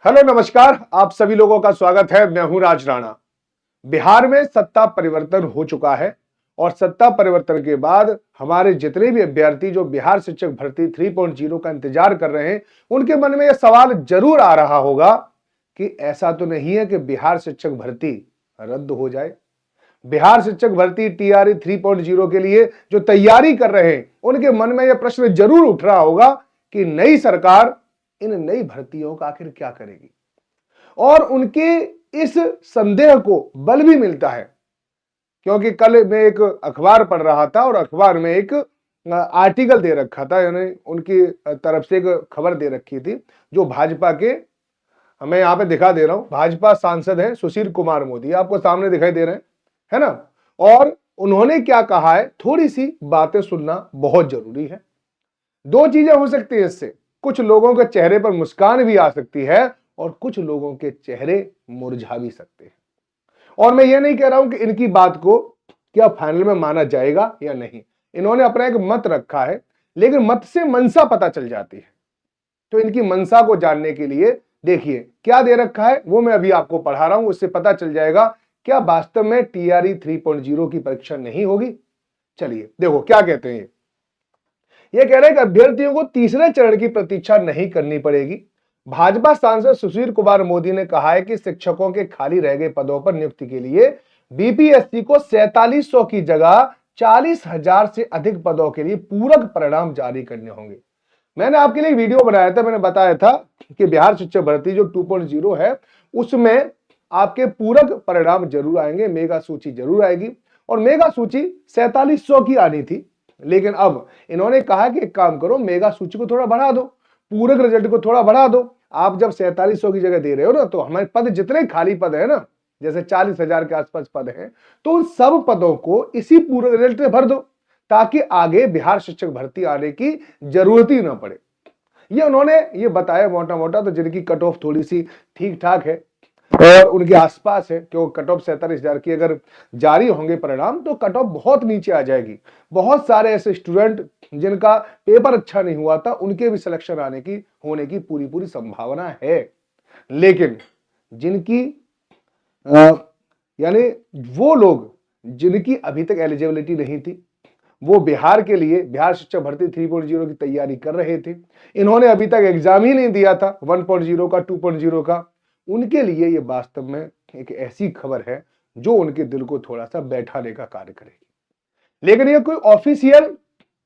Hello नमस्कार, आप सभी लोगों का स्वागत है। मैं हूं राज राणा। बिहार में सत्ता परिवर्तन हो चुका है और सत्ता परिवर्तन के बाद हमारे जितने भी अभ्यर्थी जो बिहार शिक्षक भर्ती 3.0 का इंतजार कर रहे हैं, उनके मन में यह सवाल जरूर आ रहा होगा कि ऐसा तो नहीं है कि बिहार शिक्षक भर्ती रद्द हो जाए। बिहार शिक्षक भर्ती टीआरई 3.0 के लिए जो तैयारी कर रहे हैं, उनके मन में यह प्रश्न जरूर उठ रहा होगा कि नई सरकार इन नई भर्तियों का आखिर क्या करेगी। और उनके इस संदेह को बल भी मिलता है क्योंकि कल मैं एक अखबार पढ़ रहा था और अखबार में एक आर्टिकल दे रखा था, यानी उनकी तरफ से एक खबर दे रखी थी जो भाजपा के, हमें यहां पे दिखा दे रहा हूं, भाजपा सांसद हैं सुशील कुमार मोदी, आपको सामने दिखाई दे रहे हैं, है ना। और उन्होंने क्या कहा है, थोड़ी सी बातें सुनना बहुत जरूरी है। दो चीजें हो सकती है इससे, कुछ लोगों के चेहरे पर मुस्कान भी आ सकती है और कुछ लोगों के चेहरे मुरझा भी सकते हैं। और मैं ये नहीं कह रहा हूं कि इनकी बात को क्या फाइनल में माना जाएगा या नहीं, इन्होंने अपना एक मत रखा है, लेकिन मत से मंशा पता चल जाती है। तो इनकी मंशा को जानने के लिए देखिए क्या दे रखा है, वो मैं अभी आपको पढ़ा रहा हूं, उससे पता चल जाएगा क्या वास्तव में टीआरई 3.0 की परीक्षा नहीं होगी। चलिए देखो क्या कहते हैं। ये कह रहे हैं कि अभ्यर्थियों को तीसरे चरण की प्रतीक्षा नहीं करनी पड़ेगी। भाजपा सांसद सुशील कुमार मोदी ने कहा है कि शिक्षकों के खाली रह गए पदों पर नियुक्ति के लिए बीपीएससी को 4700 की जगह 40,000 से अधिक पदों के लिए पूरक परिणाम जारी करने होंगे। मैंने आपके लिए वीडियो बनाया था, मैंने बताया था कि बिहार शिक्षक भर्ती जो 2.0 है उसमें आपके पूरक परिणाम जरूर आएंगे, मेगा सूची जरूर आएगी। और मेगा सूची 4700 की आनी थी, लेकिन अब इन्होंने कहा कि एक काम करो, मेगा सूची को थोड़ा बढ़ा दो, पूरक रिजल्ट को थोड़ा बढ़ा दो। आप जब 4700 की जगह दे रहे हो ना, तो हमारे पद जितने खाली पद है ना, जैसे 40,000 के आसपास पद हैं, तो उन सब पदों को इसी पूरक रिजल्ट से भर दो ताकि आगे बिहार शिक्षक भर्ती आने की जरूरत ही ना पड़े। ये उन्होंने ये बताया मोटा मोटा, तो जिनकी कट ऑफ थोड़ी सी ठीक ठाक है और उनके आसपास है, क्योंकि कट ऑफ 47,000 की अगर जारी होंगे परिणाम तो कट ऑफ बहुत नीचे आ जाएगी। बहुत सारे ऐसे स्टूडेंट जिनका पेपर अच्छा नहीं हुआ था, उनके भी सिलेक्शन आने की होने की पूरी पूरी संभावना है। लेकिन जिनकी यानी वो लोग जिनकी अभी तक एलिजिबिलिटी नहीं थी, वो बिहार के लिए बिहार शिक्षक भर्ती 3.0 की तैयारी कर रहे थे, इन्होंने अभी तक एग्जाम ही नहीं दिया था 1.0 का 2.0 का, उनके लिए ये वास्तव में एक ऐसी खबर है जो उनके दिल को थोड़ा सा बैठाने का कार्य करेगी। लेकिन ये कोई ऑफिशियल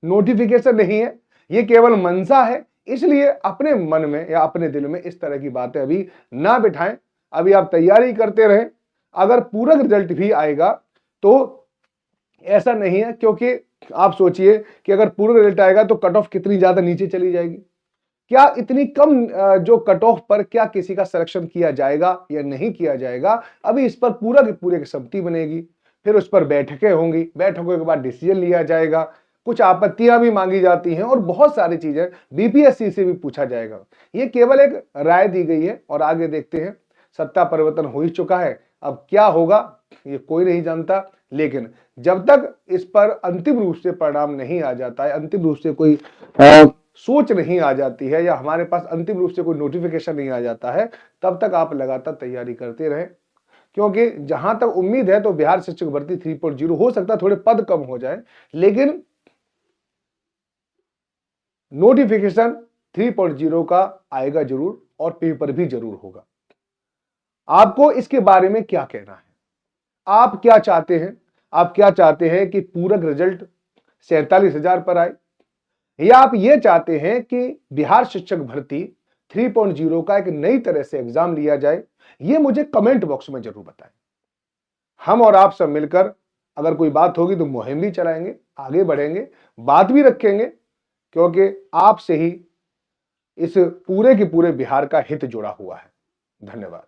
नोटिफिकेशन नहीं है, ये केवल मंशा है, इसलिए अपने मन में या अपने दिल में इस तरह की बातें अभी ना बिठाएं। अभी आप तैयारी करते रहें, अगर पूरक रिजल्ट भी आएगा तो ऐसा नहीं है, क्योंकि आप सोचिए कि अगर पूरा रिजल्ट आएगा तो कट ऑफ कितनी ज्यादा नीचे चली जाएगी। क्या इतनी कम जो कट ऑफ पर क्या किसी का सिलेक्शन किया जाएगा या नहीं किया जाएगा, अभी इस पर पूरा की पूरी सहमति बनेगी, फिर उस पर बैठकें होंगी, बैठकों के बाद डिसीजन लिया जाएगा, कुछ आपत्तियां भी मांगी जाती हैं और बहुत सारी चीजें बीपीएससी से भी पूछा जाएगा। ये केवल एक राय दी गई है और आगे देखते हैं। सत्ता परिवर्तन हो ही चुका है, अब क्या होगा ये कोई नहीं जानता, लेकिन जब तक इस पर अंतिम रूप से परिणाम नहीं आ जाता है, अंतिम रूप से कोई सोच नहीं आ जाती है या हमारे पास अंतिम रूप से कोई नोटिफिकेशन नहीं आ जाता है, तब तक आप लगातार तैयारी करते रहें। क्योंकि जहां तक उम्मीद है तो बिहार शिक्षक भर्ती 3.0 हो सकता है थोड़े पद कम हो जाए, लेकिन नोटिफिकेशन 3.0 का आएगा जरूर और पेपर भी जरूर होगा। आपको इसके बारे में क्या कहना है? आप क्या चाहते हैं? आप क्या चाहते हैं कि पूरक रिजल्ट 47,000 पर आए, या आप ये चाहते हैं कि बिहार शिक्षक भर्ती 3.0 का एक नई तरह से एग्जाम लिया जाए? ये मुझे कमेंट बॉक्स में जरूर बताएं। हम और आप सब मिलकर अगर कोई बात होगी तो मुहिम भी चलाएंगे, आगे बढ़ेंगे, बात भी रखेंगे, क्योंकि आपसे ही इस पूरे के पूरे बिहार का हित जुड़ा हुआ है। धन्यवाद।